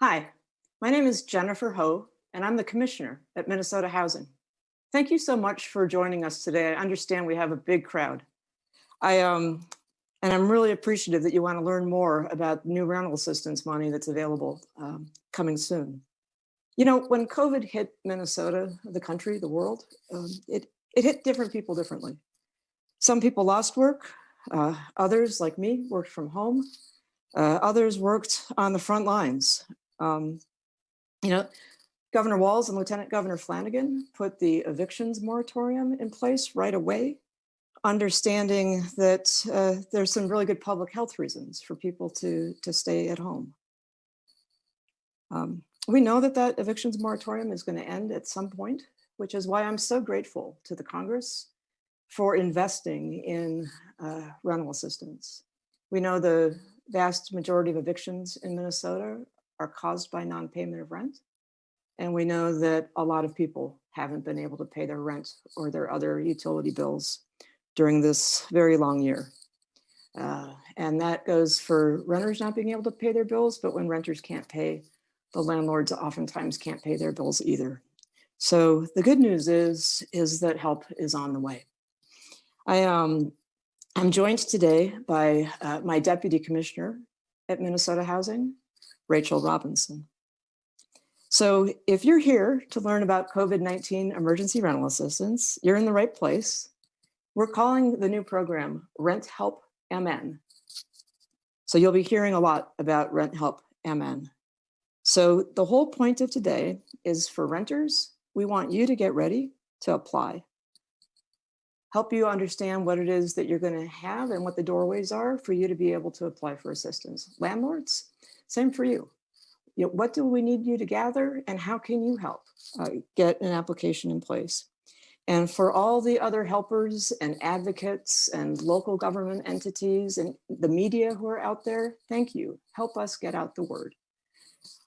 Hi, my name is Jennifer Ho, and I'm the Commissioner at Minnesota Housing. Thank you so much for joining us today. I understand we have a big crowd. And I'm really appreciative that you want to learn more about new rental assistance money that's available coming soon. You know, when COVID hit Minnesota, the country, the world, it hit different people differently. Some people lost work. Others, like me, worked from home. Others worked on the front lines. Um, you know, Governor Walz and Lieutenant Governor Flanagan put the evictions moratorium in place right away, understanding that there's some really good public health reasons for people to stay at home. We know that that evictions moratorium is going to end at some point, which is why I'm so grateful to the Congress for investing in rental assistance. We know the vast majority of evictions in Minnesota are caused by non-payment of rent. And we know that a lot of people haven't been able to pay their rent or their other utility bills during this very long year. And that goes for renters not being able to pay their bills, but when renters can't pay, the landlords oftentimes can't pay their bills either. So the good news is that help is on the way. I'm joined today by my Deputy Commissioner at Minnesota Housing, Rachel Robinson. So if you're here to learn about COVID-19 emergency rental assistance, you're in the right place. We're calling the new program RentHelpMN. So you'll be hearing a lot about RentHelpMN. So the whole point of today is for renters, we want you to get ready to apply. Help you understand what it is that you're going to have and what the doorways are for you to be able to apply for assistance. Landlords, same for you. What do we need you to gather and how can you help get an application in place? And for all the other helpers and advocates and local government entities and the media who are out there, thank you. Help us get out the word.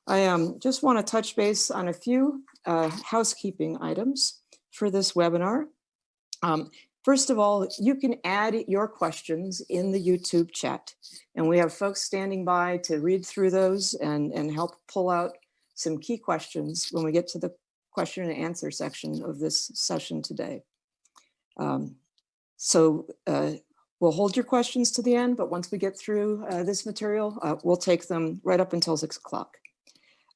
I just want to touch base on a few housekeeping items for this webinar. First of all, you can add your questions in the YouTube chat, and we have folks standing by to read through those and help pull out some key questions when we get to the question and answer section of this session today. So we'll hold your questions to the end, but once we get through this material, we'll take them right up until 6 o'clock.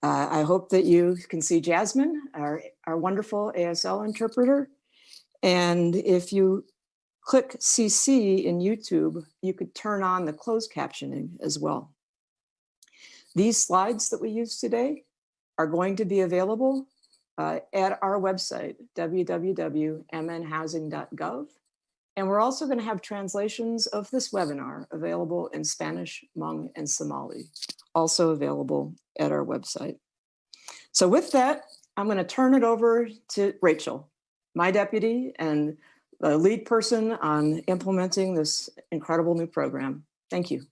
I hope that you can see Jasmine, our wonderful ASL interpreter. And if you click CC in YouTube, you could turn on the closed captioning as well. These slides that we use today are going to be available at our website, www.mnhousing.gov. And we're also going to have translations of this webinar available in Spanish, Hmong, and Somali, also available at our website. So with that, I'm going to turn it over to Rachel, my deputy and the lead person on implementing this incredible new program. Thank you.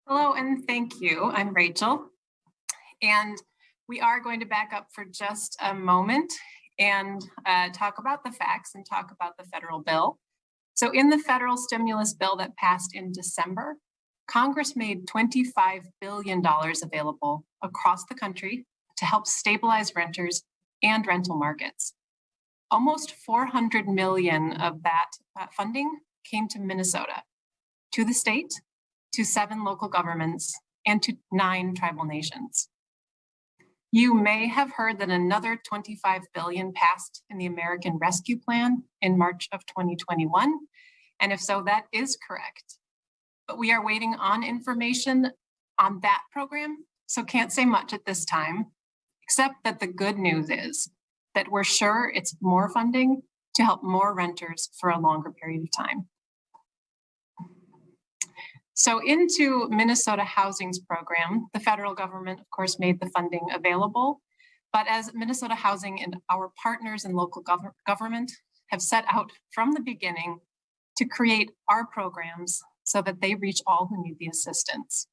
Hello and thank you. I'm Rachel, and we are going to back up for just a moment and talk about the facts and talk about the federal bill. So in the federal stimulus bill that passed in December, Congress made $25 billion available across the country to help stabilize renters and rental markets. Almost 400 million of that funding came to Minnesota, to the state, to 7 local governments, and to 9 tribal nations. You may have heard that another $25 billion passed in the American Rescue Plan in March of 2021, and if so, that is correct. But we are waiting on information on that program, so can't say much at this time, except that the good news is that we're sure it's more funding to help more renters for a longer period of time. So into Minnesota Housing's program, the federal government, of course, made the funding available. But as Minnesota Housing and our partners in local government have set out from the beginning to create our programs so that they reach all who need the assistance.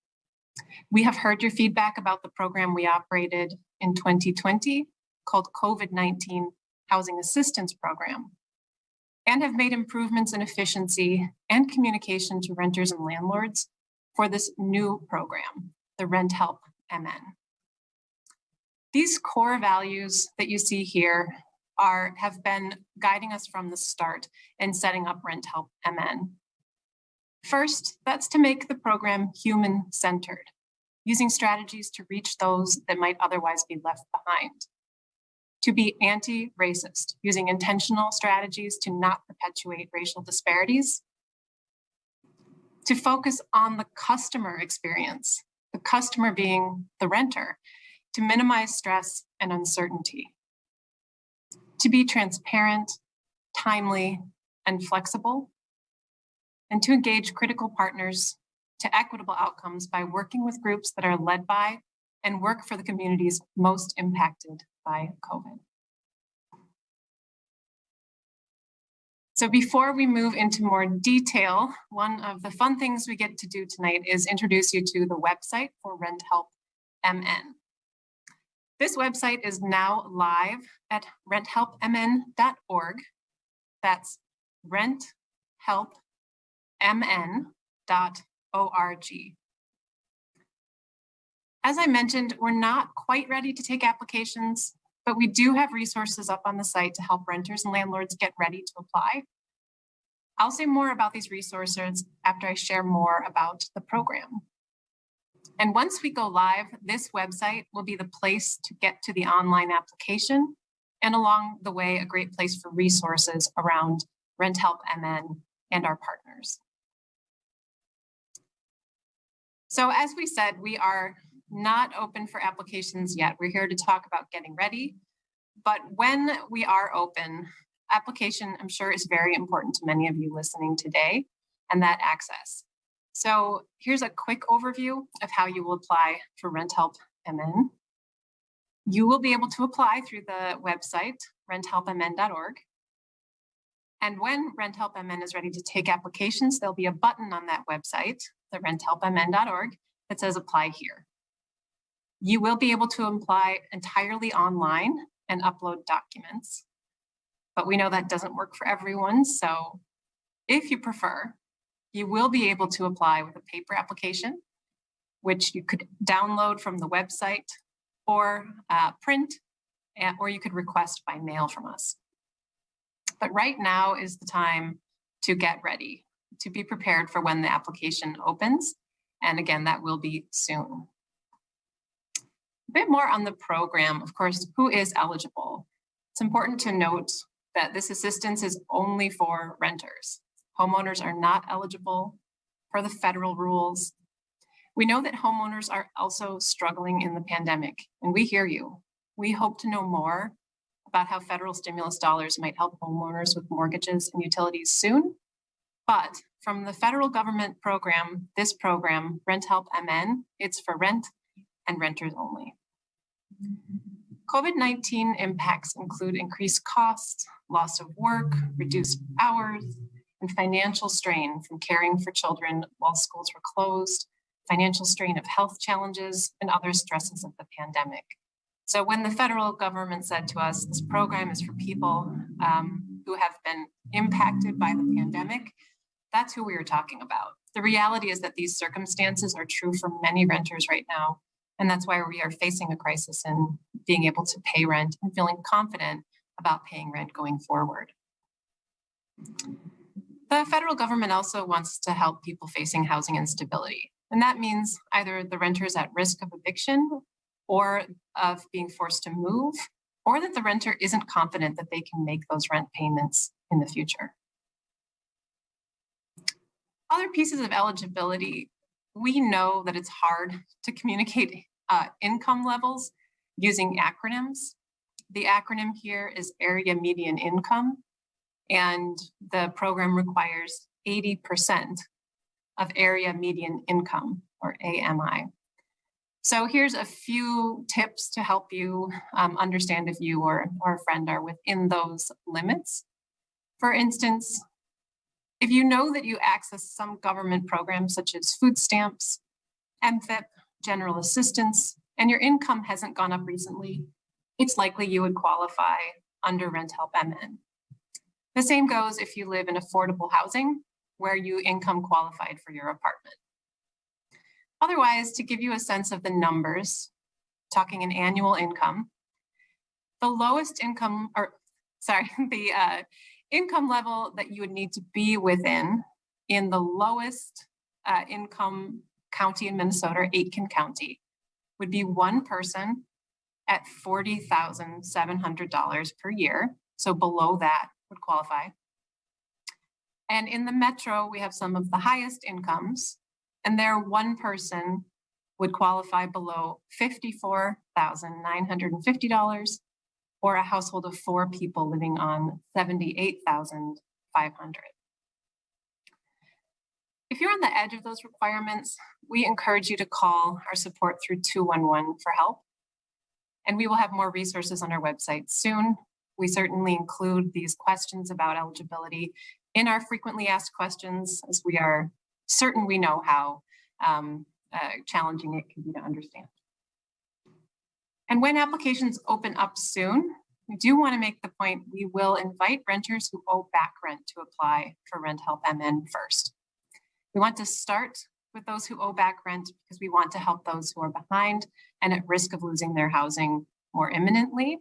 We have heard your feedback about the program we operated in 2020 called COVID-19 Housing Assistance Program. and have made improvements in efficiency and communication to renters and landlords for this new program, the RentHelpMN. These core values that you see here have been guiding us from the start in setting up RentHelpMN. First, that's to make the program human-centered, using strategies to reach those that might otherwise be left behind. To be anti-racist, using intentional strategies to not perpetuate racial disparities. To focus on the customer experience, the customer being the renter, to minimize stress and uncertainty. To be transparent, timely, and flexible. And to engage critical partners to equitable outcomes by working with groups that are led by and work for the communities most impacted by COVID. So before we move into more detail, one of the fun things we get to do tonight is introduce you to the website for RentHelpMN. This website is now live at RentHelpMN.org. That's RentHelpMN.org. As I mentioned, we're not quite ready to take applications, but we do have resources up on the site to help renters and landlords get ready to apply. I'll say more about these resources after I share more about the program. And once we go live, this website will be the place to get to the online application, and along the way, a great place for resources around RentHelpMN and our partners. So as we said, we are not open for applications yet. We're here to talk about getting ready. But when we are open, application, I'm sure, is very important to many of you listening today, and that access. So here's a quick overview of how you will apply for RentHelpMN. You will be able to apply through the website, RentHelpMN.org. And when RentHelpMN is ready to take applications, there'll be a button on that website, the RentHelpMN.org, that says apply here. You will be able to apply entirely online and upload documents, but we know that doesn't work for everyone. So if you prefer, you will be able to apply with a paper application, which you could download from the website or print, or you could request by mail from us. But right now is the time to get ready, to be prepared for when the application opens. And again, that will be soon. A bit more on the program, of course, who is eligible? It's important to note that this assistance is only for renters. Homeowners are not eligible per the federal rules. We know that homeowners are also struggling in the pandemic, and we hear you. We hope to know more about how federal stimulus dollars might help homeowners with mortgages and utilities soon. But from the federal government program, this program, RentHelpMN, it's for rent and renters only. COVID-19 impacts include increased costs, loss of work, reduced hours, and financial strain from caring for children while schools were closed, financial strain of health challenges, and other stresses of the pandemic. So when the federal government said to us, this program is for people who have been impacted by the pandemic, that's who we were talking about. The reality is that these circumstances are true for many renters right now. And that's why we are facing a crisis in being able to pay rent and feeling confident about paying rent going forward. The federal government also wants to help people facing housing instability. And that means either the renters at risk of eviction or of being forced to move, or that the renter isn't confident that they can make those rent payments in the future. Other pieces of eligibility, we know that it's hard to communicate income levels using acronyms. The acronym here is Area Median Income, and the program requires 80% of Area Median Income, or AMI. So here's a few tips to help you understand if you or a friend are within those limits. For instance, if you know that you access some government programs such as food stamps, MFIP, general assistance, and your income hasn't gone up recently, it's likely you would qualify under RentHelpMN. The same goes if you live in affordable housing where you income qualified for your apartment. Otherwise, to give you a sense of the numbers, talking an annual income, the lowest income, the income level that you would need to be within in the lowest income county in Minnesota, Aitkin County, would be one person at $40,700 per year. So below that would qualify. And in the metro, we have some of the highest incomes, and there one person would qualify below $54,950, or a household of 4 people living on $78,500. If you're on the edge of those requirements, we encourage you to call our support through 211 for help. And we will have more resources on our website soon. We certainly include these questions about eligibility in our frequently asked questions, as we are certain we know how challenging it can be to understand. And when applications open up soon, we do want to make the point we will invite renters who owe back rent to apply for RentHelpMN first. We want to start with those who owe back rent because we want to help those who are behind and at risk of losing their housing more imminently.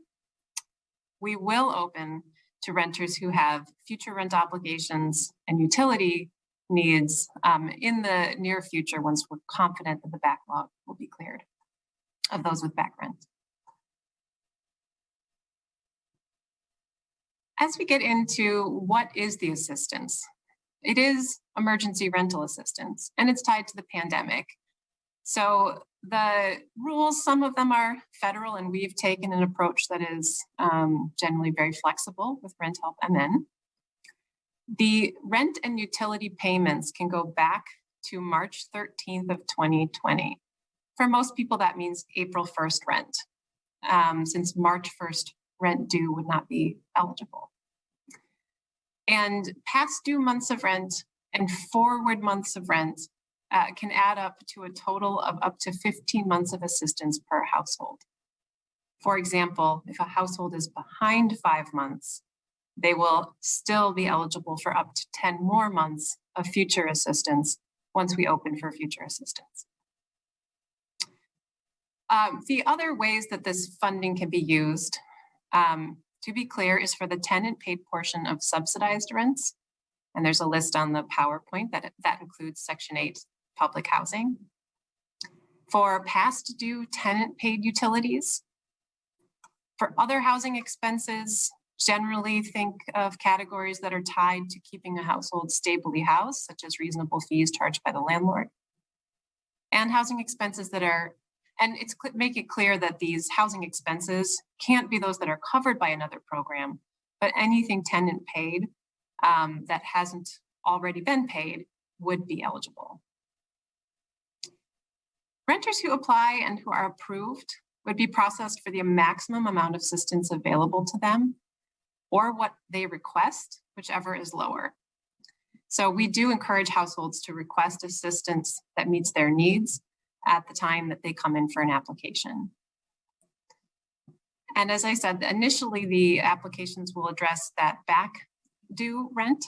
We will open to renters who have future rent obligations and utility needs in the near future once we're confident that the backlog will be cleared of those with back rent. As we get into what is the assistance, it is emergency rental assistance, and it's tied to the pandemic. So the rules, some of them are federal, and we've taken an approach that is generally very flexible with RentHelpMN. The rent and utility payments can go back to March 13th of 2020. For most people, that means April 1st rent, since March 1st rent due would not be eligible. And past due months of rent and forward months of rent can add up to a total of up to 15 months of assistance per household. For example, if a household is behind 5 months, they will still be eligible for up to 10 more months of future assistance once we open for future assistance. The other ways that this funding can be used, to be clear, is for the tenant paid portion of subsidized rents. And there's a list on the PowerPoint that includes Section 8 public housing. For past due tenant paid utilities. For other housing expenses, generally think of categories that are tied to keeping a household stably housed, such as reasonable fees charged by the landlord. And housing expenses that are, and make it clear that these housing expenses can't be those that are covered by another program, but anything tenant paid that hasn't already been paid would be eligible. Renters who apply and who are approved would be processed for the maximum amount of assistance available to them, or what they request, whichever is lower. So we do encourage households to request assistance that meets their needs at the time that they come in for an application. And as I said, initially the applications will address that back due rent.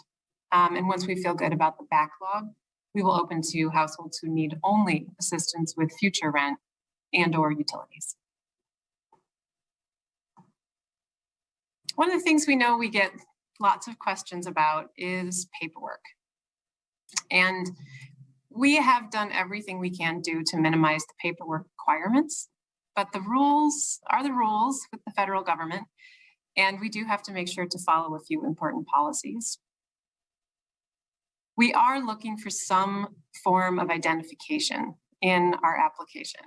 And once we feel good about the backlog, we will open to households who need only assistance with future rent and/or utilities. One of the things we know we get lots of questions about is paperwork. And we have done everything we can do to minimize the paperwork requirements, but the rules are the rules with the federal government, and we do have to make sure to follow a few important policies. We are looking for some form of identification in our application.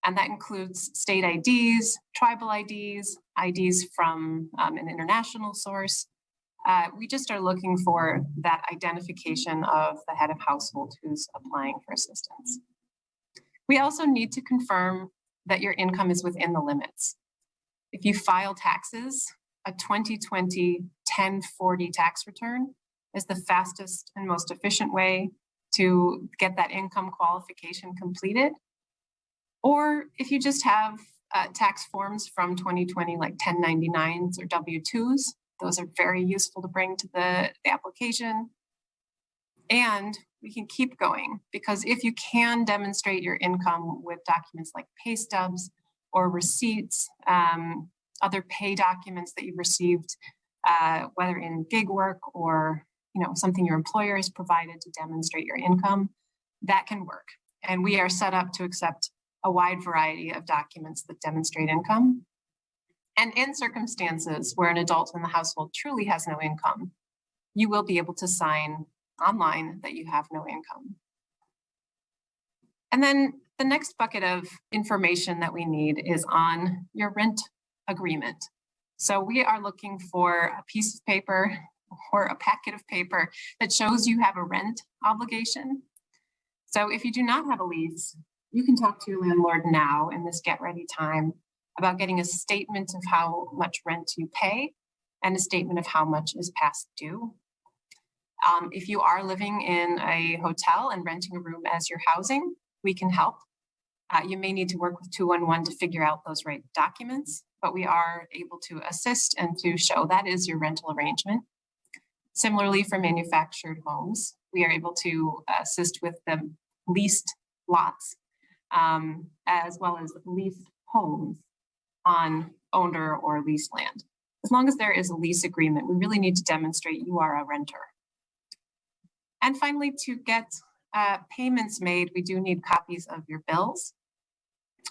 And that includes state IDs, tribal IDs, IDs from an international source. We just are looking for that identification of the head of household who's applying for assistance. We also need to confirm that your income is within the limits. If you file taxes, a 2020 1040 tax return is the fastest and most efficient way to get that income qualification completed. Or if you just have tax forms from 2020, like 1099s or W-2s, Those are very useful to bring to the application. And we can keep going, because if you can demonstrate your income with documents like pay stubs or receipts, other pay documents that you've received, whether in gig work or something your employer has provided to demonstrate your income, that can work. And we are set up to accept a wide variety of documents that demonstrate income. And in circumstances where an adult in the household truly has no income, you will be able to sign online that you have no income. And then the next bucket of information that we need is on your rent agreement. So we are looking for a piece of paper or a packet of paper that shows you have a rent obligation. So if you do not have a lease, you can talk to your landlord now in this get ready time about getting a statement of how much rent you pay and a statement of how much is past due. If you are living in a hotel and renting a room as your housing, we can help. You may need to work with 211 to figure out those right documents, but we are able to assist and to show that is your rental arrangement. Similarly, for manufactured homes, we are able to assist with the leased lots, as well as leased homes on owner or leased land. As long as there is a lease agreement, we really need to demonstrate you are a renter. And finally, to get payments made, we do need copies of your bills.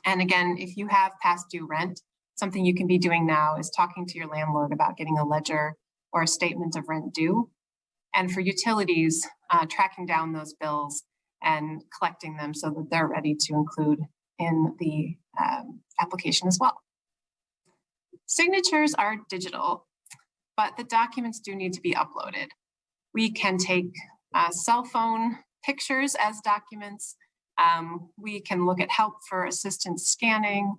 And again, if you have past due rent, something you can be doing now is talking to your landlord about getting a ledger or a statement of rent due. And for utilities, tracking down those bills and collecting them so that they're ready to include in the application as well. Signatures are digital, but the documents do need to be uploaded. We can take cell phone pictures as documents. We can look at help for assistance scanning,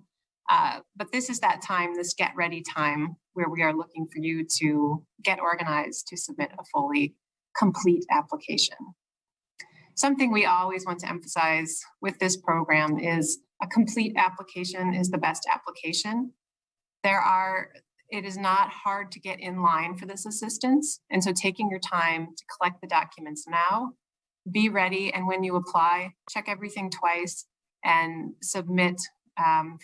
but this is that time, this get ready time, where we are looking for you to get organized to submit a fully complete application. Something we always want to emphasize with this program is a complete application is the best application. It is not hard to get in line for this assistance. And so taking your time to collect the documents now, be ready, and when you apply, check everything twice and submit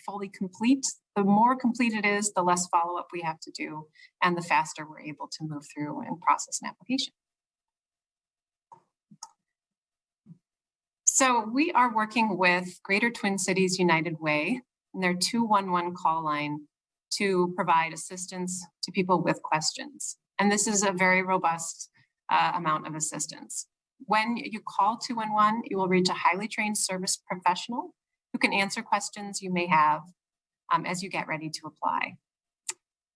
fully complete. The more complete it is, the less follow-up we have to do, and the faster we're able to move through and process an application. So we are working with Greater Twin Cities United Way and their 211 call line to provide assistance to people with questions. And this is a very robust amount of assistance. When you call 211, you will reach a highly trained service professional who can answer questions you may have as you get ready to apply.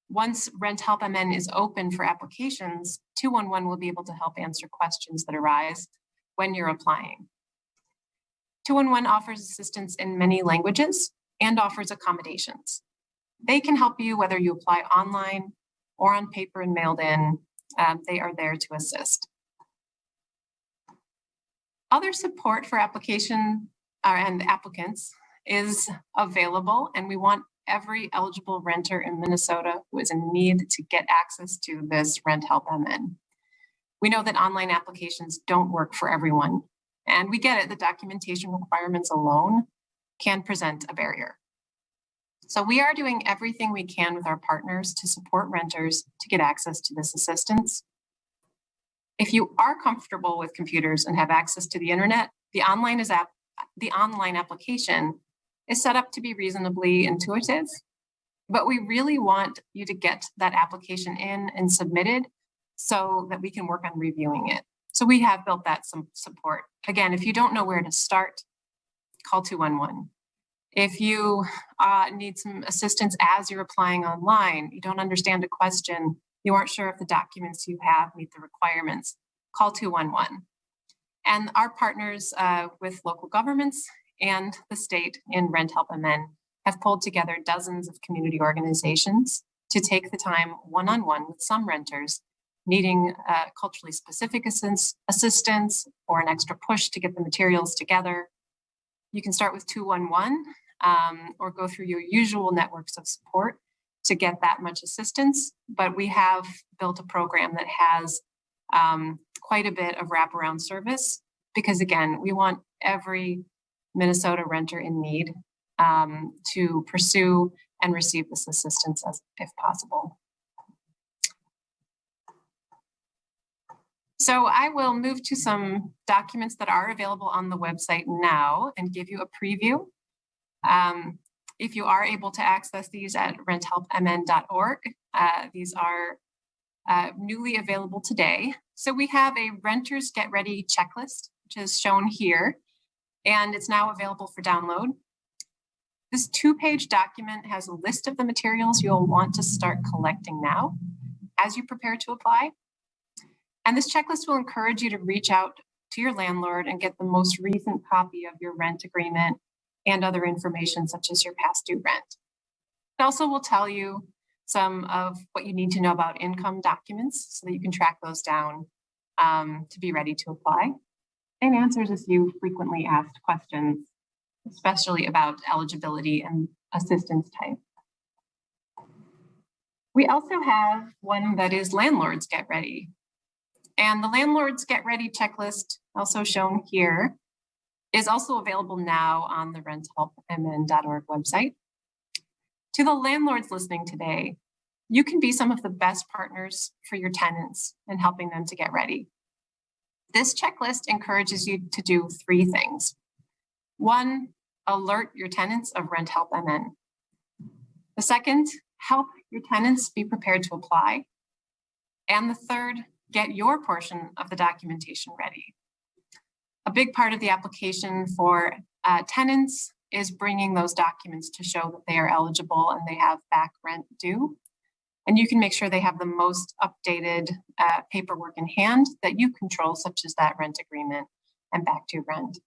Once RentHelpMN is open for applications, 211 will be able to help answer questions that arise when you're applying. 211 offers assistance in many languages and offers accommodations. They can help you whether you apply online or on paper and mailed in. They are there to assist. Other support for application and applicants is available, and we want every eligible renter in Minnesota who is in need to get access to this RentHelpMN. We know that online applications don't work for everyone, and we get it, the documentation requirements alone can present a barrier. So we are doing everything we can with our partners to support renters to get access to this assistance. If you are comfortable with computers and have access to the internet, the online application is set up to be reasonably intuitive, but we really want you to get that application in and submitted so that we can work on reviewing it. So we have built that some support. Again, if you don't know where to start, call 211. If you need some assistance as you're applying online, you don't understand a question, you aren't sure if the documents you have meet the requirements, call 211. And our partners with local governments and the state in RentHelpMN have pulled together dozens of community organizations to take the time one-on-one with some renters needing culturally specific assistance or an extra push to get the materials together. You can start with 211 or go through your usual networks of support to get that much assistance, but we have built a program that has quite a bit of wraparound service because, again, we want every Minnesota renter in need to pursue and receive this assistance if possible. So I will move to some documents that are available on the website now and give you a preview. If you are able to access these at RentHelpMN.org, these are newly available today. So we have a Renters Get Ready checklist, which is shown here, and it's now available for download. This 2-page document has a list of the materials you'll want to start collecting now as you prepare to apply. And this checklist will encourage you to reach out to your landlord and get the most recent copy of your rent agreement and other information such as your past due rent. It also will tell you some of what you need to know about income documents so that you can track those down to be ready to apply, and answers a few frequently asked questions, especially about eligibility and assistance type. We also have one that is Landlords Get Ready. And the Landlords Get Ready checklist, also shown here, is also available now on the RentHelpMN.org website. To the landlords listening today, you can be some of the best partners for your tenants in helping them to get ready. This checklist encourages you to do 3 things. 1, alert your tenants of RentHelpMN. The second, help your tenants be prepared to apply. And the third, get your portion of the documentation ready. A big part of the application for tenants is bringing those documents to show that they are eligible and they have back rent due. And you can make sure they have the most updated paperwork in hand that you control, such as that rent agreement and back due rent.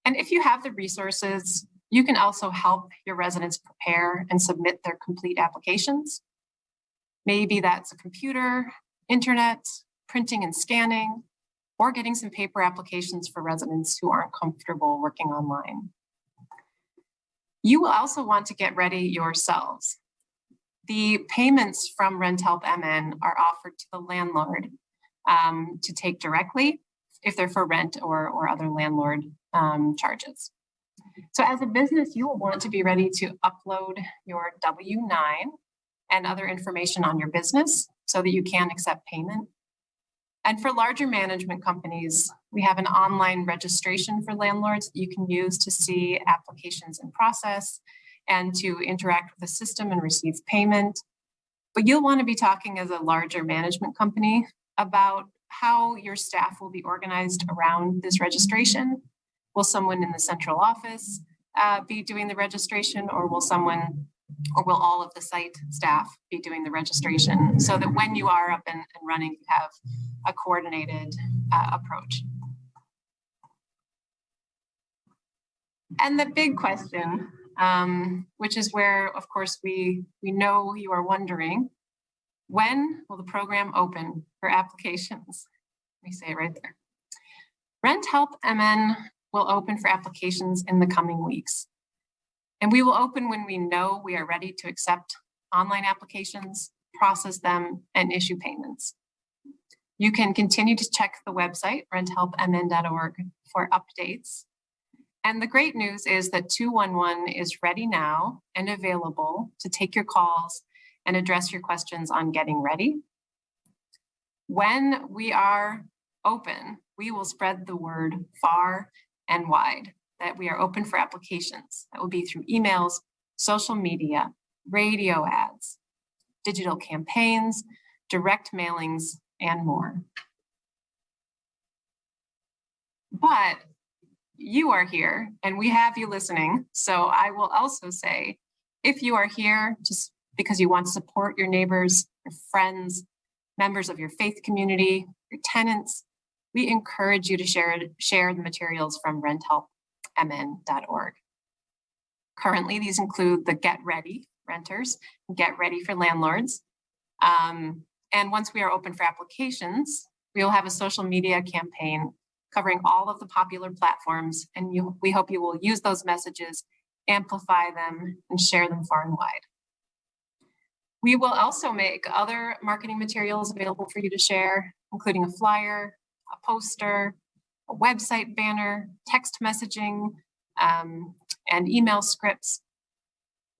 And if you have the resources, you can also help your residents prepare and submit their complete applications. Maybe that's a computer, internet, printing and scanning, or getting some paper applications for residents who aren't comfortable working online. You will also want to get ready yourselves. The payments from RentHelpMN are offered to the landlord to take directly if they're for rent or other landlord charges. So as a business, you will want to be ready to upload your W-9 and other information on your business so that you can accept payment. And for larger management companies, we have an online registration for landlords that you can use to see applications in process and to interact with the system and receive payment. But you'll want to be talking as a larger management company about how your staff will be organized around this registration. Will someone in the central office be doing the registration, or will all of the site staff be doing the registration so that when you are up and running, you have a coordinated approach? And the big question, which is where, of course, we know you are wondering, when will the program open for applications? Let me say it right there. RentHelpMN will open for applications in the coming weeks. And we will open when we know we are ready to accept online applications, process them, and issue payments. You can continue to check the website, RentHelpMN.org, for updates. And the great news is that 211 is ready now and available to take your calls and address your questions on getting ready. When we are open, we will spread the word far and wide that we are open for applications. That will be through emails, social media, radio ads, digital campaigns, direct mailings, and more. But you are here and we have you listening. So I will also say, if you are here just because you want to support your neighbors, your friends, members of your faith community, your tenants, we encourage you to share the materials from RentHelpMN.org. Currently, these include the Get Ready renters, Get Ready for landlords. And once we are open for applications, we will have a social media campaign covering all of the popular platforms, and we hope you will use those messages, amplify them, and share them far and wide. We will also make other marketing materials available for you to share, including a flyer, a poster, a website banner, text messaging, and email scripts.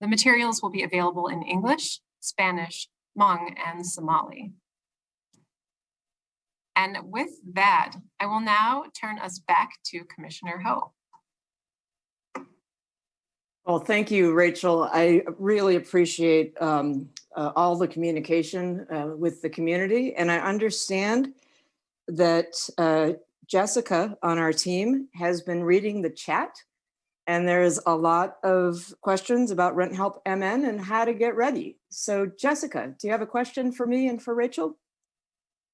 The materials will be available in English, Spanish, Hmong, and Somali. And with that, I will now turn us back to Commissioner Ho. Well, thank you, Rachel. I really appreciate all the communication with the community. And I understand that Jessica on our team has been reading the chat. And there's a lot of questions about RentHelpMN and how to get ready. So Jessica, do you have a question for me and for Rachel?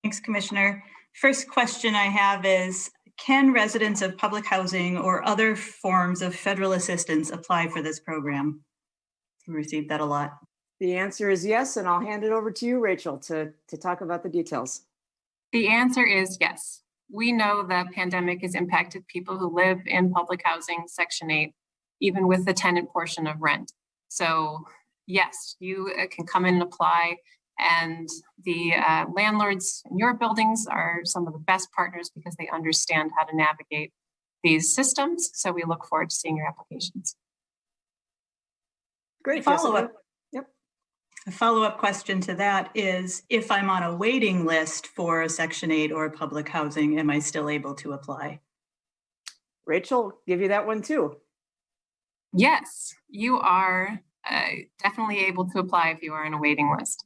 Thanks, Commissioner. First question I have is, can residents of public housing or other forms of federal assistance apply for this program? We received that a lot. The answer is yes, and I'll hand it over to you, Rachel, to talk about the details. The answer is yes. We know the pandemic has impacted people who live in public housing, Section 8, even with the tenant portion of rent. So yes, you can come in and apply. And the landlords in your buildings are some of the best partners because they understand how to navigate these systems. So we look forward to seeing your applications. Great. Follow-up. Yep. A follow-up question to that is, if I'm on a waiting list for a Section 8 or public housing, am I still able to apply? Rachel, give you that one too. Yes, you are definitely able to apply if you are on a waiting list.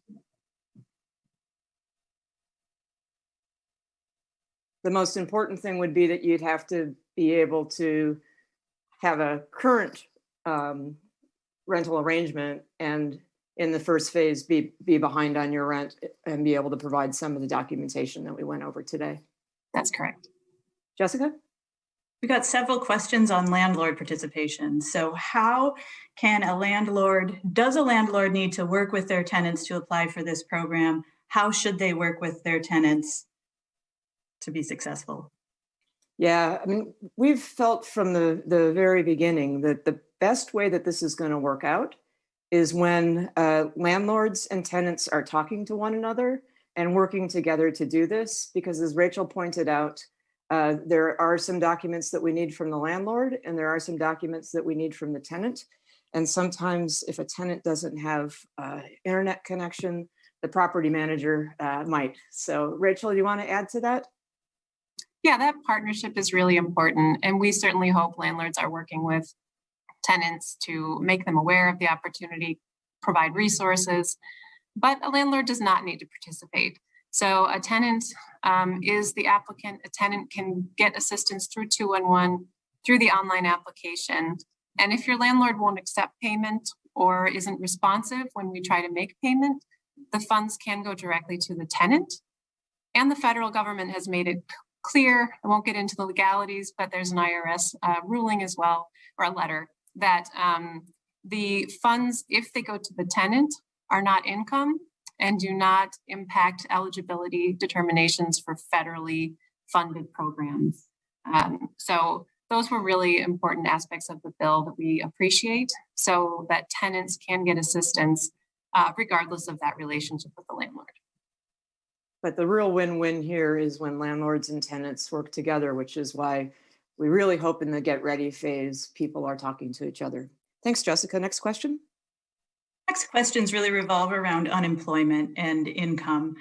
The most important thing would be that you'd have to be able to have a current rental arrangement and in the first phase be behind on your rent and be able to provide some of the documentation that we went over today. That's correct. Jessica? We got several questions on landlord participation. So how can does a landlord need to work with their tenants to apply for this program? How should they work with their tenants to be successful? Yeah, I mean, we've felt from the very beginning that the best way that this is going to work out is when landlords and tenants are talking to one another and working together to do this. Because as Rachel pointed out, there are some documents that we need from the landlord and there are some documents that we need from the tenant. And sometimes if a tenant doesn't have internet connection, the property manager might. So Rachel, you want to add to that? Yeah, that partnership is really important. And we certainly hope landlords are working with tenants to make them aware of the opportunity, provide resources, but a landlord does not need to participate. So a tenant is the applicant. A tenant can get assistance through 211 through the online application. And if your landlord won't accept payment or isn't responsive when we try to make payment, the funds can go directly to the tenant. And the federal government has made it clear, I won't get into the legalities, but there's an IRS ruling as well, or a letter, that the funds, if they go to the tenant, are not income and do not impact eligibility determinations for federally funded programs. So those were really important aspects of the bill that we appreciate, so that tenants can get assistance regardless of that relationship with the landlord. But the real win-win here is when landlords and tenants work together, which is why we really hope in the get ready phase, people are talking to each other. Thanks, Jessica. Next question. Next questions really revolve around unemployment and income.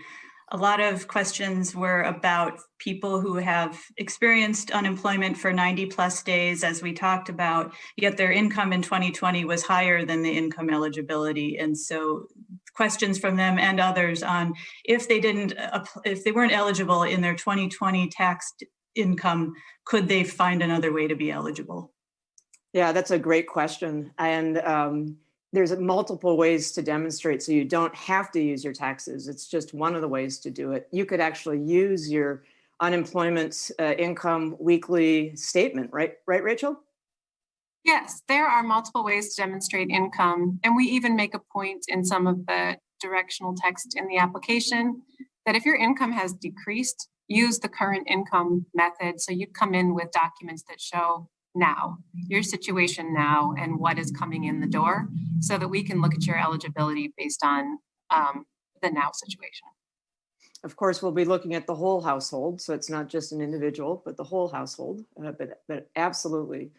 A lot of questions were about people who have experienced unemployment for 90 plus days, as we talked about, yet their income in 2020 was higher than the income eligibility. And so questions from them and others on if they weren't eligible in their 2020 taxed income, could they find another way to be eligible? Yeah, that's a great question. And there's multiple ways to demonstrate, so you don't have to use your taxes. It's just one of the ways to do it. You could actually use your unemployment income weekly statement, right, Rachel? Yes, there are multiple ways to demonstrate income. And we even make a point in some of the directional text in the application that if your income has decreased, use the current income method. So you come in with documents that show now, your situation now, and what is coming in the door, so that we can look at your eligibility based on the now situation. Of course, we'll be looking at the whole household, so it's not just an individual, but the whole household. But absolutely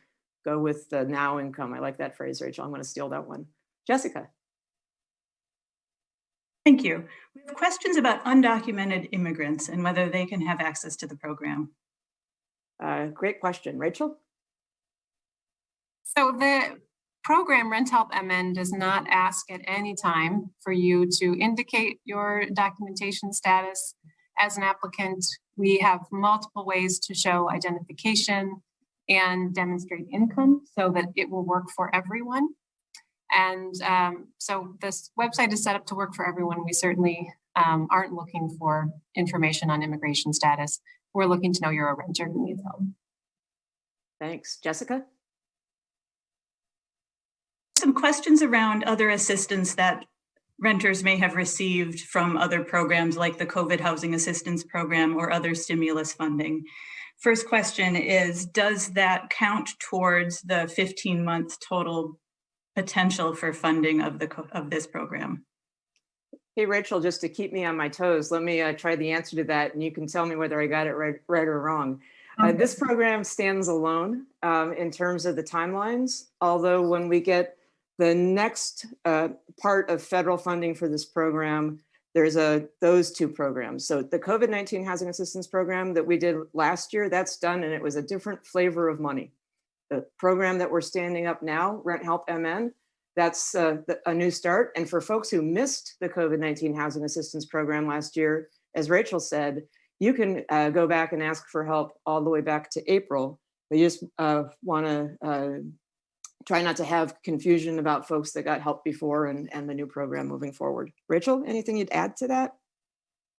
go with the now income. I like that phrase, Rachel. I'm going to steal that one. Jessica. Thank you. We have questions about undocumented immigrants and whether they can have access to the program. Great question. Rachel? So the program RentHelpMN does not ask at any time for you to indicate your documentation status as an applicant. We have multiple ways to show identification and demonstrate income so that it will work for everyone. And so this website is set up to work for everyone. We certainly aren't looking for information on immigration status. We're looking to know you're a renter who needs help. Thanks. Jessica? Some questions around other assistance that renters may have received from other programs like the COVID Housing Assistance Program or other stimulus funding. First question is, does that count towards the 15-month total potential for funding of this program? Hey, Rachel, just to keep me on my toes, let me try the answer to that, and you can tell me whether I got it right or wrong. Okay. This program stands alone in terms of the timelines, although when we get the next part of federal funding for this program, there's those two programs. So the COVID-19 Housing Assistance Program that we did last year, that's done, and it was a different flavor of money. The program that we're standing up now, RentHelpMN, that's a new start. And for folks who missed the COVID-19 Housing Assistance Program last year, as Rachel said, you can go back and ask for help all the way back to April. But you just want to try not to have confusion about folks that got help before and the new program moving forward. Rachel, anything you'd add to that?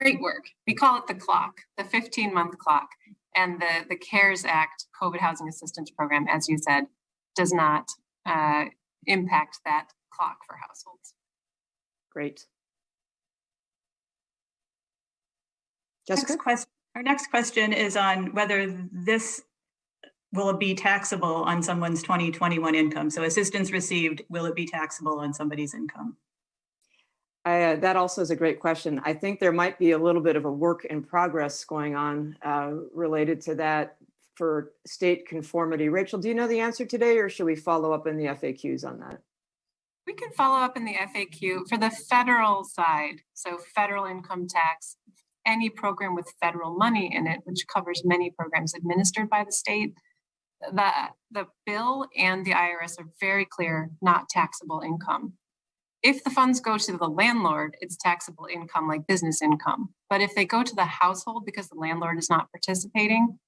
Great work. We call it the clock, the 15-month clock. And the CARES Act COVID Housing Assistance Program, as you said, does not impact that clock for households. Great. Jessica? Our next question is on whether this will be taxable on someone's 2021 income. So assistance received, will it be taxable on somebody's income? That also is a great question. I think there might be a little bit of a work in progress going on related to that for state conformity. Rachel, do you know the answer today, or should we follow up in the FAQs on that? We can follow up in the FAQ for the federal side. So federal income tax, any program with federal money in it, which covers many programs administered by the state, the bill and the IRS are very clear, not taxable income. If the funds go to the landlord, it's taxable income like business income. But if they go to the household because the landlord is not participating,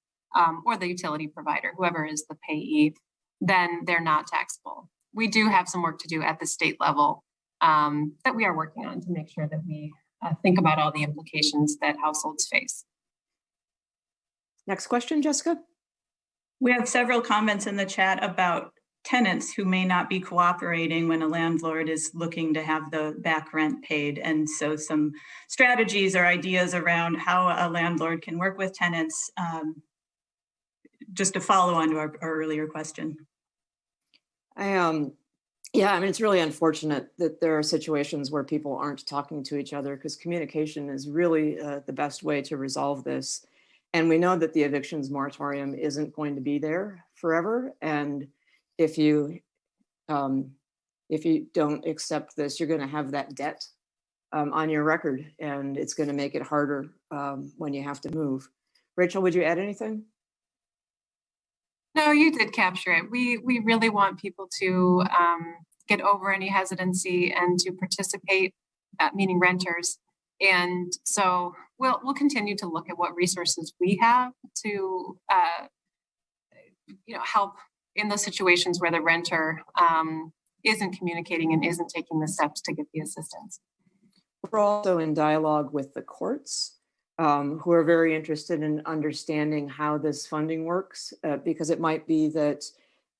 or the utility provider, whoever is the payee, then they're not taxable. We do have some work to do at the state level that we are working on to make sure that we think about all the implications that households face. Next question, Jessica. We have several comments in the chat about tenants who may not be cooperating when a landlord is looking to have the back rent paid. And so some strategies or ideas around how a landlord can work with tenants, just to follow on to our earlier question. Yeah, I mean, it's really unfortunate that there are situations where people aren't talking to each other, because communication is really the best way to resolve this. And we know that the evictions moratorium isn't going to be there forever. And if you don't accept this, you're going to have that debt on your record, and it's going to make it harder when you have to move. Rachel, would you add anything? No, you did capture it. We really want people to get over any hesitancy and to participate, meaning renters. And so we'll continue to look at what resources we have to help in those situations where the renter isn't communicating and isn't taking the steps to get the assistance. We're also in dialogue with the courts, who are very interested in understanding how this funding works, because it might be that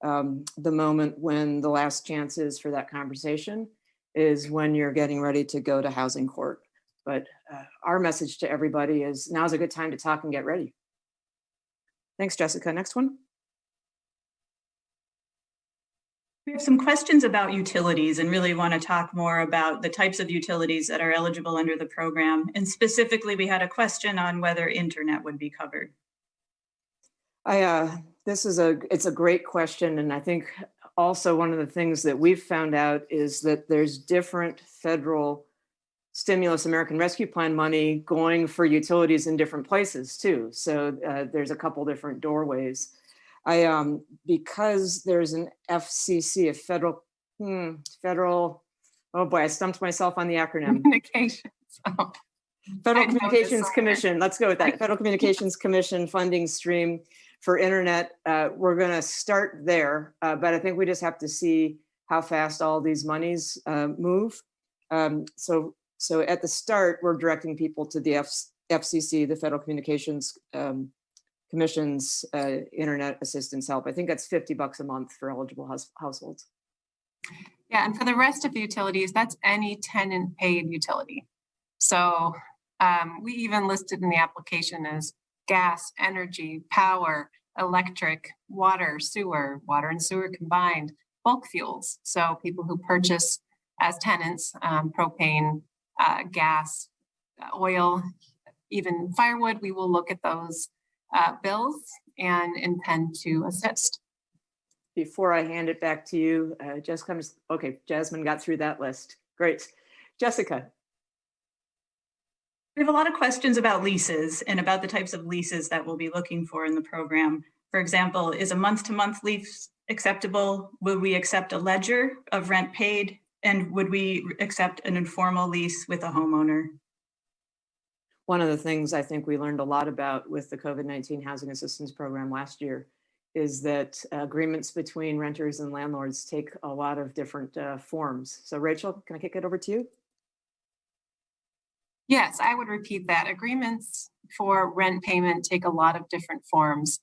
the moment when the last chance is for that conversation is when you're getting ready to go to housing court. But our message to everybody is now's a good time to talk and get ready. Thanks, Jessica. Next one. We have some questions about utilities and really want to talk more about the types of utilities that are eligible under the program. And specifically, we had a question on whether internet would be covered. It's a great question. And I think also one of the things that we've found out is that there's different federal stimulus American Rescue Plan money going for utilities in different places too. So there's a couple different doorways. Because there's an FCC, a federal, oh boy, I stumped myself on the acronym. Communications. Oh. Federal Communications Commission, let's go with that. Federal Communications Commission funding stream for internet. We're gonna start there, but I think we just have to see how fast all these monies move. So at the start, we're directing people to the FCC, the Federal Communications Commission's internet assistance help. I think that's $50 a month for eligible households. Yeah, and for the rest of the utilities, that's any tenant paid utility. So we even listed in the application as gas, energy, power, electric, water and sewer combined, bulk fuels. So people who purchase as tenants, propane, gas, oil, even firewood, we will look at those bills and intend to assist. Before I hand it back to you, Jessica, okay, Jasmine got through that list. Great. Jessica. We have a lot of questions about leases and about the types of leases that we'll be looking for in the program. For example, is a month-to-month lease acceptable? Would we accept a ledger of rent paid? And would we accept an informal lease with a homeowner? One of the things I think we learned a lot about with the COVID-19 housing assistance program last year is that agreements between renters and landlords take a lot of different forms. So Rachel, can I kick it over to you? Yes, I would repeat that. Agreements for rent payment take a lot of different forms.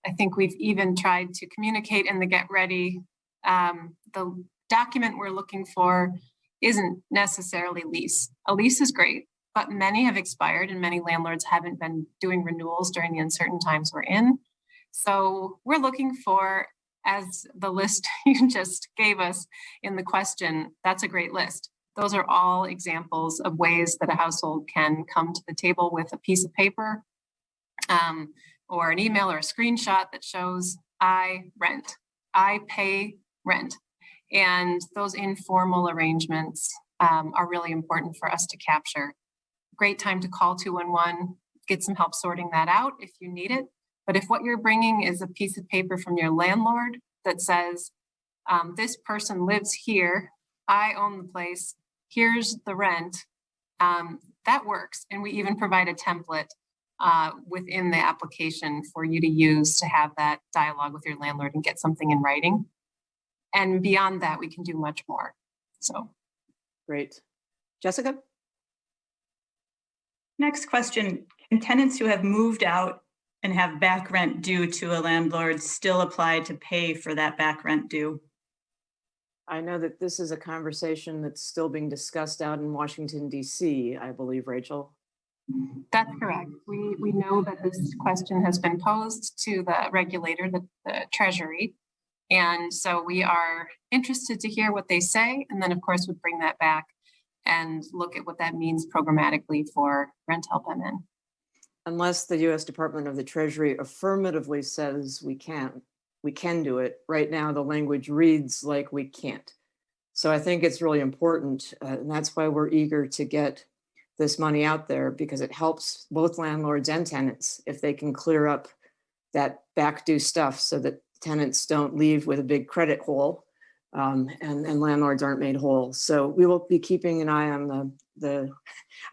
I think we've even tried to communicate in the get ready. The document we're looking for isn't necessarily lease. A lease is great, but many have expired and many landlords haven't been doing renewals during the uncertain times we're in. So we're looking for, as the list you just gave us in the question, that's a great list. Those are all examples of ways that a household can come to the table with a piece of paper or an email or a screenshot that shows I rent, I pay rent. And those informal arrangements are really important for us to capture. Great time to call 211, get some help sorting that out if you need it. But if what you're bringing is a piece of paper from your landlord that says, this person lives here, I own the place, here's the rent, that works. And we even provide a template within the application for you to use to have that dialogue with your landlord and get something in writing. And beyond that, we can do much more. So. Great. Jessica? Next question, can tenants who have moved out and have back rent due to a landlord still apply to pay for that back rent due? I know that this is a conversation that's still being discussed out in Washington, D.C., I believe, Rachel. That's correct. We know that this question has been posed to the regulator, the Treasury. And so we are interested to hear what they say. And then, of course, we'd bring that back and look at what that means programmatically for RentHelpMN. Unless the U.S. Department of the Treasury affirmatively says we can do it. Right now, the language reads like we can't. So I think it's really important, and that's why we're eager to get this money out there, because it helps both landlords and tenants if they can clear up that back due stuff so that tenants don't leave with a big credit hole and landlords aren't made whole. So we will be keeping an eye on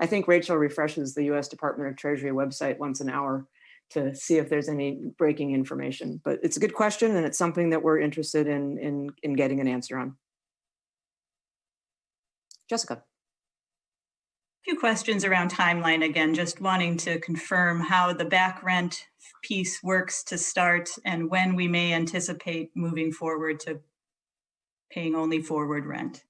I think Rachel refreshes the U.S. Department of Treasury website once an hour to see if there's any breaking information. But it's a good question, and it's something that we're interested in getting an answer on. Jessica. A few questions around timeline again, just wanting to confirm how the back rent piece works to start and when we may anticipate moving forward to paying only forward rent.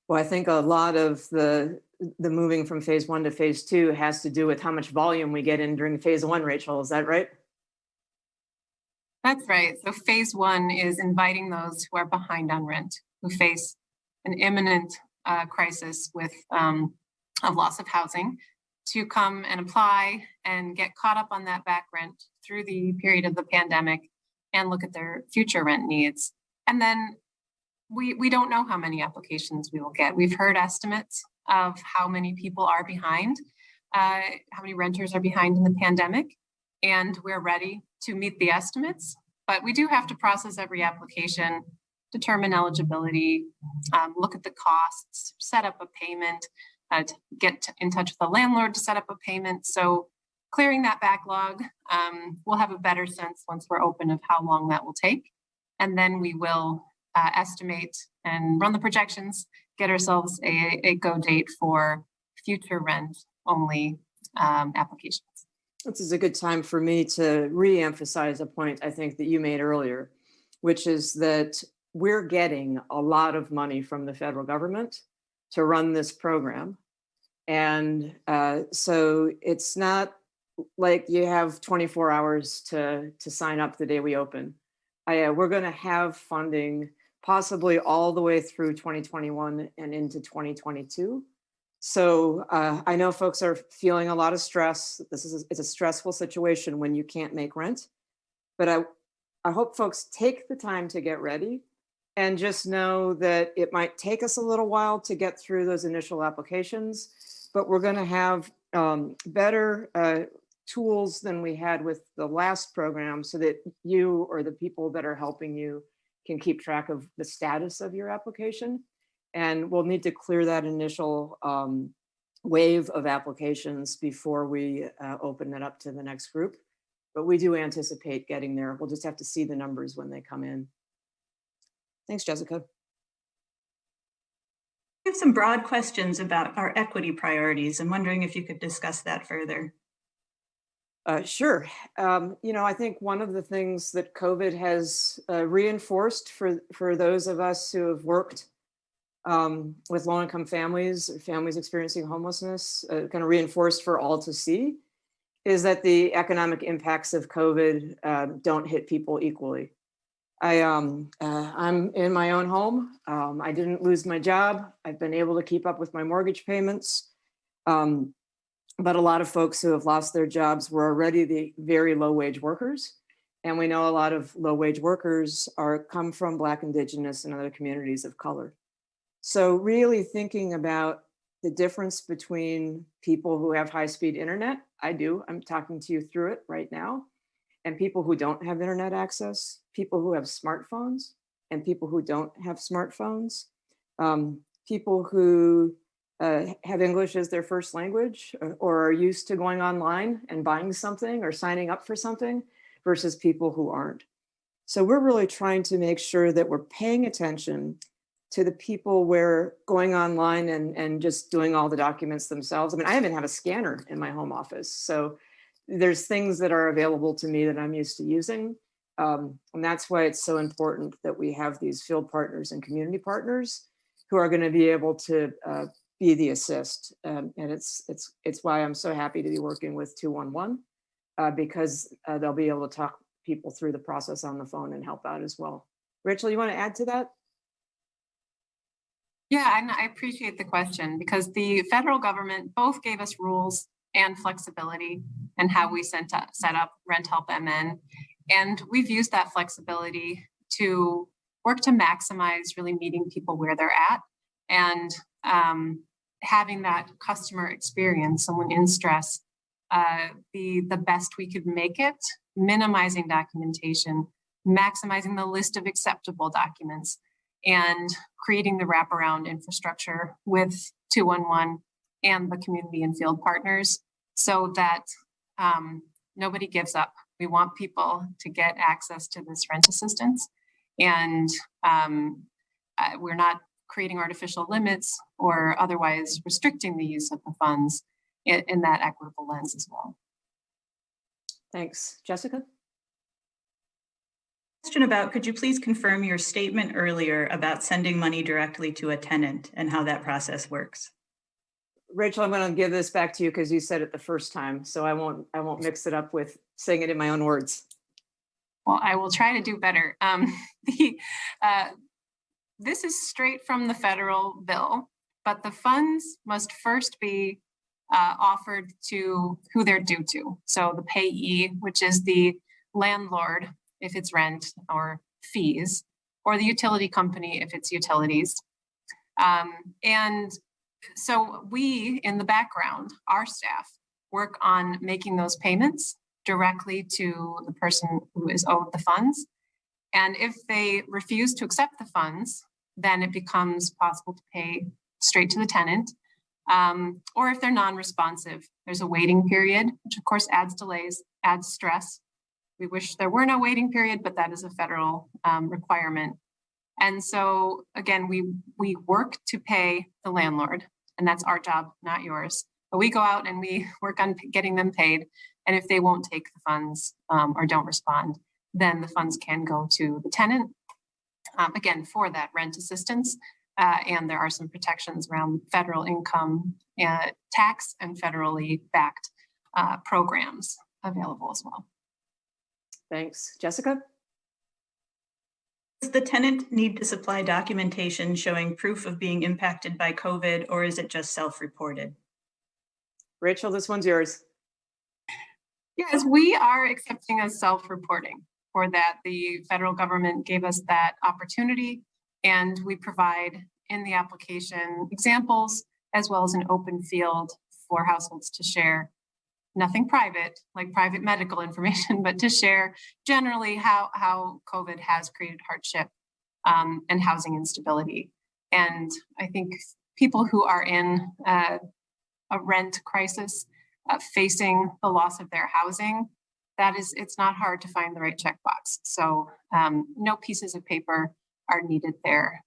Well, I think a lot of the moving from phase 1 to phase 2 has to do with how much volume we get in during phase 1, Rachel, is that right? That's right. So phase one is inviting those who are behind on rent, who face an imminent crisis with of loss of housing, to come and apply and get caught up on that back rent through the period of the pandemic and look at their future rent needs. And then we don't know how many applications we will get. We've heard estimates of how many people are behind, how many renters are behind in the pandemic, and we're ready to meet the estimates. But we do have to process every application, determine eligibility, look at the costs, set up a payment, to get in touch with the landlord to set up a payment. So clearing that backlog, we'll have a better sense once we're open of how long that will take. And then we will estimate and run the projections, get ourselves a go date for future rent only applications. This is a good time for me to re-emphasize a point I think that you made earlier, which is that we're getting a lot of money from the federal government to run this program. And so it's not like you have 24 hours to sign up the day we open. We're going to have funding possibly all the way through 2021 and into 2022. So I know folks are feeling a lot of stress. It's a stressful situation when you can't make rent. But I hope folks take the time to get ready and just know that it might take us a little while to get through those initial applications, but we're going to have better tools than we had with the last program so that you or the people that are helping you can keep track of the status of your application. And we'll need to clear that initial wave of applications before we open it up to the next group. But we do anticipate getting there. We'll just have to see the numbers when they come in. Thanks, Jessica. We have some broad questions about our equity priorities. I'm wondering if you could discuss that further. Sure. I think one of the things that COVID has reinforced for those of us who have worked with low-income families, or families experiencing homelessness, kind of reinforced for all to see, is that the economic impacts of COVID don't hit people equally. I'm in my own home. I didn't lose my job. I've been able to keep up with my mortgage payments. But a lot of folks who have lost their jobs were already the very low-wage workers. And we know a lot of low-wage workers come from Black, Indigenous, and other communities of color. So really thinking about the difference between people who have high-speed internet, I do, I'm talking to you through it right now, and people who don't have internet access, people who have smartphones, and people who don't have smartphones, people who have English as their first language or are used to going online and buying something or signing up for something versus people who aren't. So we're really trying to make sure that we're paying attention to the people where going online and just doing all the documents themselves. I mean, I even have a scanner in my home office. So there's things that are available to me that I'm used to using. And that's why it's so important that we have these field partners and community partners who are going to be able to be the assist. And it's why I'm so happy to be working with 211 because they'll be able to talk people through the process on the phone and help out as well. Rachel, you want to add to that? Yeah, and I appreciate the question because the federal government both gave us rules and flexibility and how we set up RentHelpMN. And we've used that flexibility to work to maximize really meeting people where they're at and having that customer experience, someone in stress, be the best we could make it, minimizing documentation, maximizing the list of acceptable documents, and creating the wraparound infrastructure with 211 and the community and field partners so that nobody gives up. We want people to get access to this rent assistance, and we're not creating artificial limits or otherwise restricting the use of the funds in that equitable lens as well. Thanks. Jessica? Question about, could you please confirm your statement earlier about sending money directly to a tenant and how that process works? Rachel, I'm going to give this back to you because you said it the first time, so I won't mix it up with saying it in my own words. Well, I will try to do better. The, uh, this is straight from the federal bill, but the funds must first be offered to who they're due to. So the payee, which is the landlord, if it's rent or fees, or the utility company, if it's utilities. And so we, in the background, our staff, work on making those payments directly to the person who is owed the funds. And if they refuse to accept the funds, then it becomes possible to pay straight to the tenant. Or if they're non-responsive, there's a waiting period, which of course adds delays, adds stress. We wish there were no waiting period, but that is a federal requirement. And so again, we work to pay the landlord, and that's our job, not yours. But we go out and we work on getting them paid. And if they won't take the funds or don't respond, then the funds can go to the tenant, again, for that rent assistance. And there are some protections around federal income tax and federally backed programs available as well. Thanks. Jessica? Does the tenant need to supply documentation showing proof of being impacted by COVID, or is it just self-reported? Rachel, this one's yours. Yes, we are accepting as self-reporting. For that, the federal government gave us that opportunity, and we provide in the application examples as well as an open field for households to share nothing private, like private medical information, but to share generally how COVID has created hardship and housing instability. And I think people who are in a rent crisis, facing the loss of their housing, it's not hard to find the right checkbox. So no pieces of paper are needed there.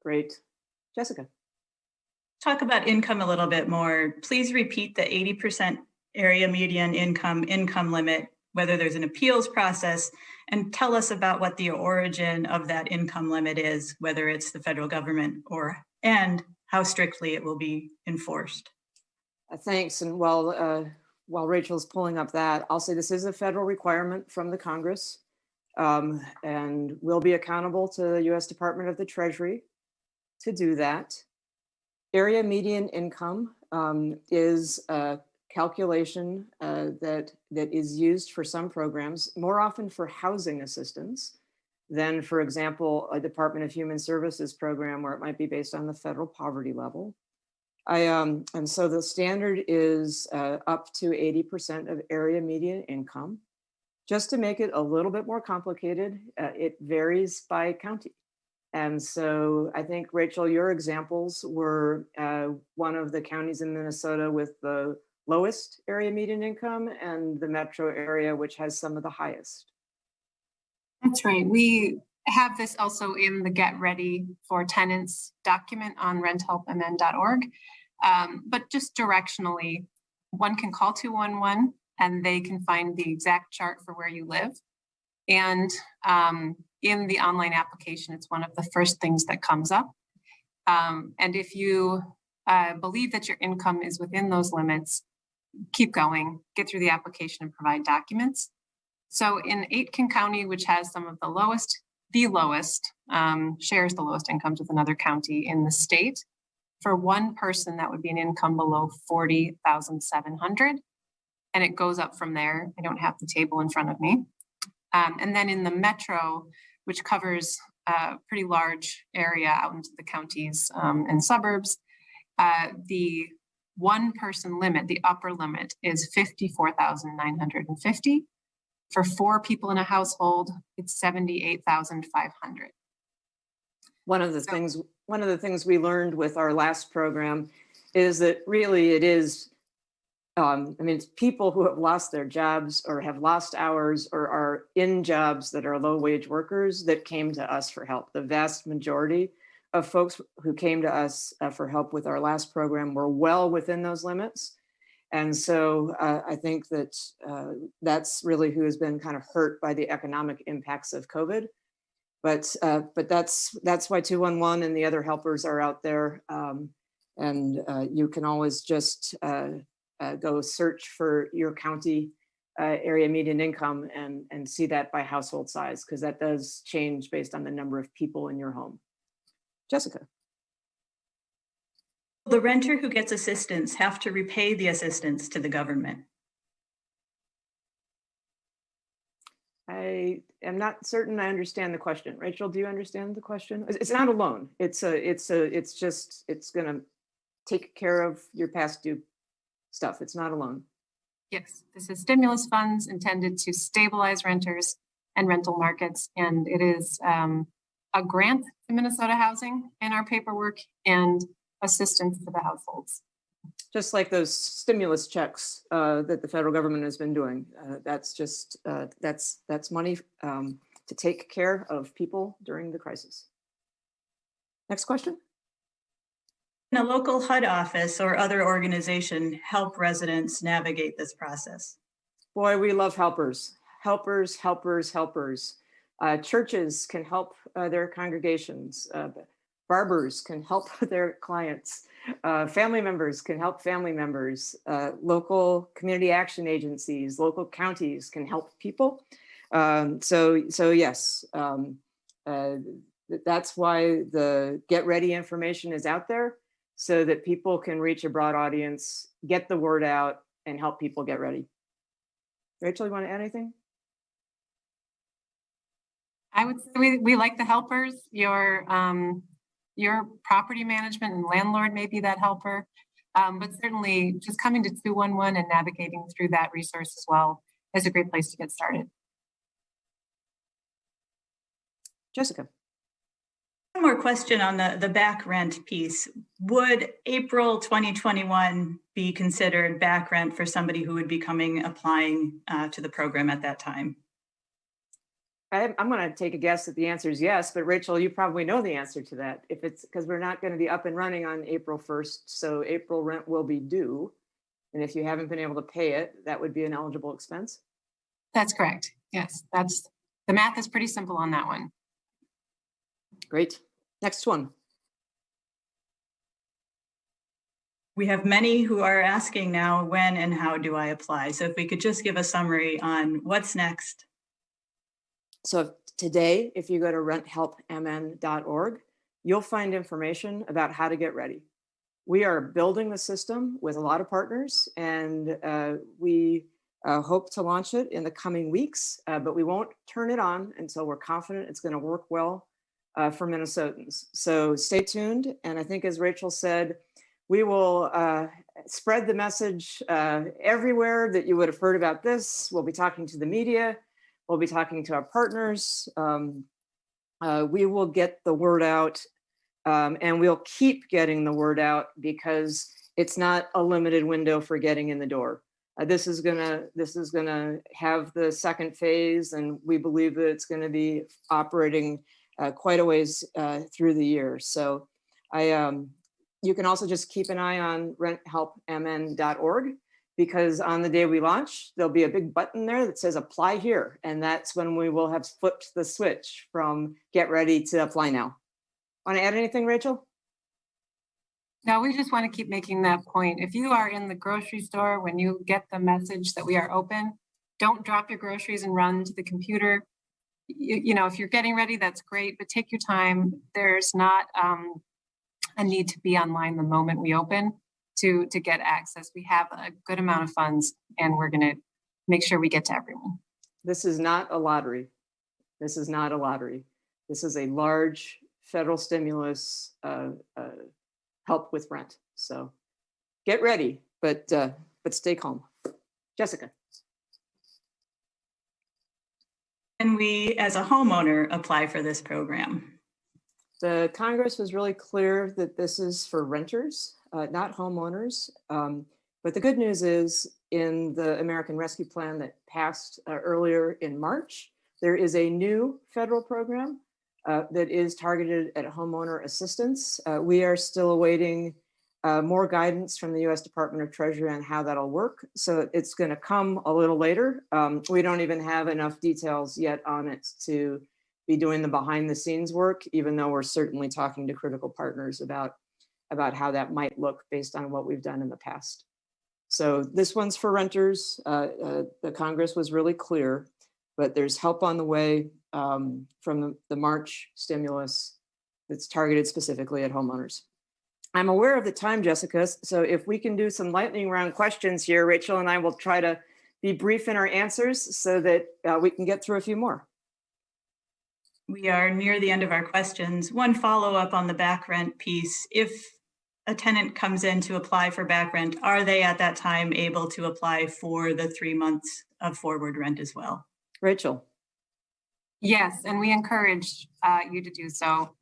Great. Jessica? Talk about income a little bit more. Please repeat the 80% area median income limit, whether there's an appeals process, and tell us about what the origin of that income limit is, whether it's the federal government and how strictly it will be enforced. Thanks. And while Rachel's pulling up that, I'll say this is a federal requirement from the Congress, and will be accountable to the U.S. Department of the Treasury to do that. Area median income is a calculation that is used for some programs, more often for housing assistance than, for example, a Department of Human Services program where it might be based on the federal poverty level. And so the standard is up to 80% of area median income. Just to make it a little bit more complicated, it varies by county. And so I think, Rachel, your examples were one of the counties in Minnesota with the lowest area median income and the metro area, which has some of the highest. That's right. We have this also in the Get Ready for Tenants document on RentHelpMN.org. But just directionally, one can call 211 and they can find the exact chart for where you live. And in the online application, it's one of the first things that comes up. And if you believe that your income is within those limits, keep going, get through the application and provide documents. So in Aitkin County, which has some of the lowest, shares the lowest incomes with another county in the state, for one person, that would be an income below $40,700. And it goes up from there. I don't have the table in front of me. And then in the metro, which covers a pretty large area out into the counties and suburbs, the one person limit, the upper limit, is $54,950. For 4 people in a household, it's $78,500. One of the things we learned with our last program is that really it is, it's people who have lost their jobs or have lost hours or are in jobs that are low wage workers that came to us for help. The vast majority of folks who came to us for help with our last program were well within those limits. And so I think that that's really who has been kind of hurt by the economic impacts of COVID. But that's why 211 and the other helpers are out there. And you can always just go search for your county area median income and see that by household size, because that does change based on the number of people in your home. Jessica. The renter who gets assistance have to repay the assistance to the government. I am not certain I understand the question. Rachel, do you understand the question? It's not a loan. It's going to take care of your past due stuff. It's not a loan. Yes, this is stimulus funds intended to stabilize renters and rental markets. And it is a grant to Minnesota Housing in our paperwork and assistance to the households. Just like those stimulus checks that the federal government has been doing. That's money to take care of people during the crisis. Next question. Can a local HUD office or other organization help residents navigate this process? Boy, we love helpers. Helpers, helpers, helpers. Churches can help their congregations. Barbers can help their clients. Family members can help family members. Local community action agencies, local counties can help people. So yes, that's why the Get Ready information is out there, so that people can reach a broad audience, get the word out, and help people get ready. Rachel, you want to add anything? I would say we like the helpers. Your property management and landlord may be that helper, but certainly just coming to 211 and navigating through that resource as well is a great place to get started. Jessica. One more question on the back rent piece. Would April 2021 be considered back rent for somebody who would be applying to the program at that time? I'm going to take a guess that the answer is yes, but Rachel, you probably know the answer to that. If it's because we're not going to be up and running on April 1st, so April rent will be due. And if you haven't been able to pay it, that would be an eligible expense. That's correct. Yes, the math is pretty simple on that one. Great. Next one. We have many who are asking now, when and how do I apply? So if we could just give a summary on what's next. So today, if you go to RentHelpMN.org, you'll find information about how to get ready. We are building the system with a lot of partners, and we hope to launch it in the coming weeks, but we won't turn it on until we're confident it's going to work well for Minnesotans. So stay tuned. And I think, as Rachel said, we will spread the message everywhere that you would have heard about this. We'll be talking to the media. We'll be talking to our partners. We will get the word out, and we'll keep getting the word out, because it's not a limited window for getting in the door. This is gonna have the second phase, and we believe that it's going to be operating quite a ways through the year. So you can also just keep an eye on RentHelpMN.org, because on the day we launch, there'll be a big button there that says apply here. And that's when we will have flipped the switch from get ready to apply now. Want to add anything, Rachel? No, we just want to keep making that point. If you are in the grocery store, when you get the message that we are open, don't drop your groceries and run to the computer. You know, if you're getting ready, that's great, but take your time. There's not a need to be online the moment we open to get access. We have a good amount of funds, and we're going to make sure we get to everyone. This is not a lottery. This is not a lottery. This is a large federal stimulus help with rent. So get ready, but stay calm. Jessica. Can we, as a homeowner, apply for this program? The Congress was really clear that this is for renters, not homeowners. But the good news is, in the American Rescue Plan that passed earlier in March, there is a new federal program that is targeted at homeowner assistance. We are still awaiting more guidance from the U.S. Department of Treasury on how that'll work. So it's going to come a little later. We don't even have enough details yet on it to be doing the behind the scenes work, even though we're certainly talking to critical partners about how that might look based on what we've done in the past. So this one's for renters. The Congress was really clear, but there's help on the way from the March stimulus that's targeted specifically at homeowners. I'm aware of the time, Jessica, so if we can do some lightning round questions here, Rachel and I will try to be brief in our answers so that we can get through a few more. We are near the end of our questions. One follow-up on the back rent piece. If a tenant comes in to apply for back rent, are they at that time able to apply for the 3 months of forward rent as well? Rachel. Yes, and we encourage you to do so.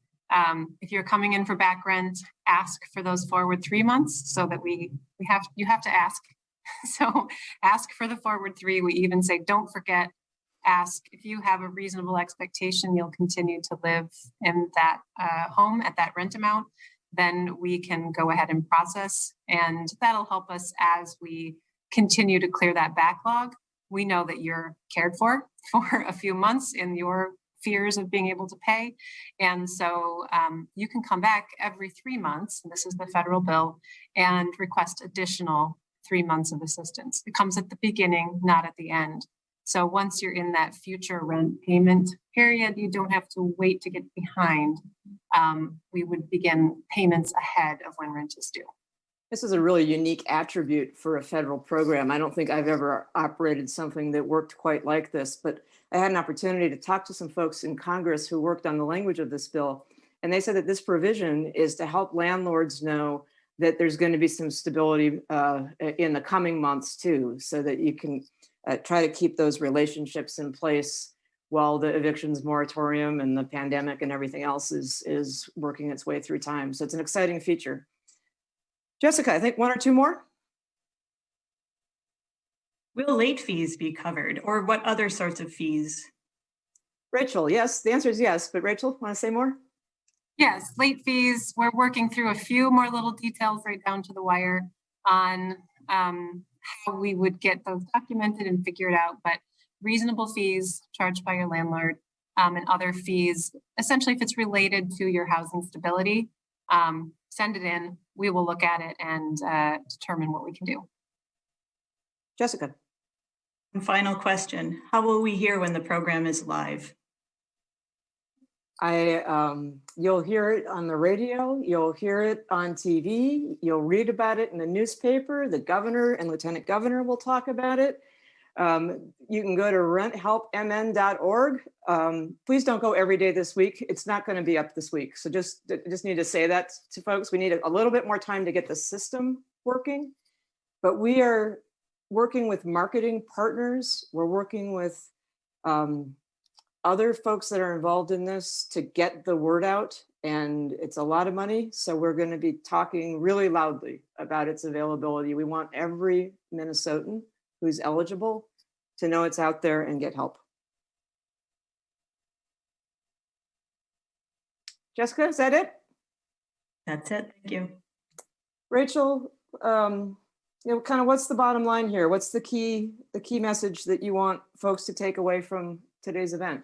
If you're coming in for back rent, ask for those forward 3 months so that you have to ask. So ask for the forward 3. We even say, don't forget, ask if you have a reasonable expectation you'll continue to live in that home at that rent amount, then we can go ahead and process, and that'll help us as we continue to clear that backlog. We know that you're cared for a few months in your fears of being able to pay. And so you can come back every 3 months, and this is the federal bill, and request additional 3 months of assistance. It comes at the beginning, not at the end. So once you're in that future rent payment period, you don't have to wait to get behind. We would begin payments ahead of when rent is due. This is a really unique attribute for a federal program. I don't think I've ever operated something that worked quite like this, but I had an opportunity to talk to some folks in Congress who worked on the language of this bill. And they said that this provision is to help landlords know that there's going to be some stability in the coming months too, so that you can try to keep those relationships in place while the evictions moratorium and the pandemic and everything else is working its way through time. So it's an exciting feature. Jessica, I think 1 or 2 more. Will late fees be covered, or what other sorts of fees? Rachel, yes, the answer is yes, but Rachel, want to say more? Yes, late fees. We're working through a few more little details right down to the wire on how we would get those documented and figured out, but reasonable fees charged by your landlord and other fees, essentially if it's related to your housing stability, send it in. We will look at it and determine what we can do. Jessica. And final question, how will we hear when the program is live? You'll hear it on the radio, you'll hear it on TV, you'll read about it in the newspaper. The governor and lieutenant governor will talk about it. You can go to RentHelpMN.org. Please don't go every day this week. It's not going to be up this week. So just need to say that to folks. We need a little bit more time to get the system working, but we are working with marketing partners. We're working with other folks that are involved in this to get the word out, and it's a lot of money. So we're going to be talking really loudly about its availability. We want every Minnesotan who's eligible to know it's out there and get help. Jessica, is that it? That's it, thank you. Rachel, kind of what's the bottom line here? What's the key message that you want folks to take away from today's event?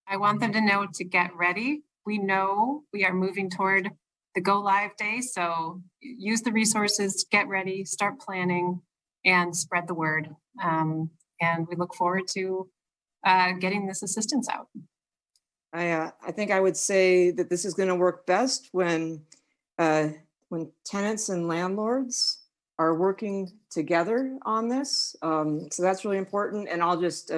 I want them to know to get ready. We know we are moving toward the go live day, so use the resources, get ready, start planning, and spread the word. And we look forward to getting this assistance out. I think I would say that this is going to work best when tenants and landlords are working together on this. So that's really important. And I'll just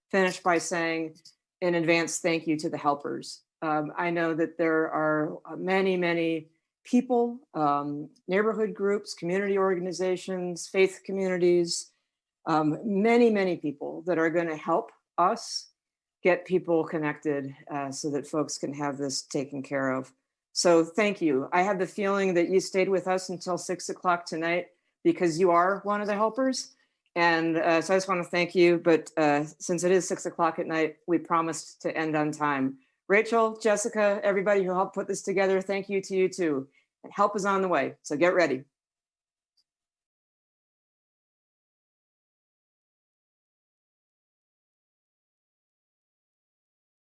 finish by saying in advance, thank you to the helpers. I know that there are many people, neighborhood groups, community organizations, faith communities, many people that are going to help us get people connected so that folks can have this taken care of. So thank you. I have the feeling that you stayed with us until 6 o'clock tonight because you are one of the helpers. And so I just want to thank you. But since it is 6 o'clock at night, we promised to end on time. Rachel, Jessica, everybody who helped put this together, thank you to you too. And help is on the way, so get ready.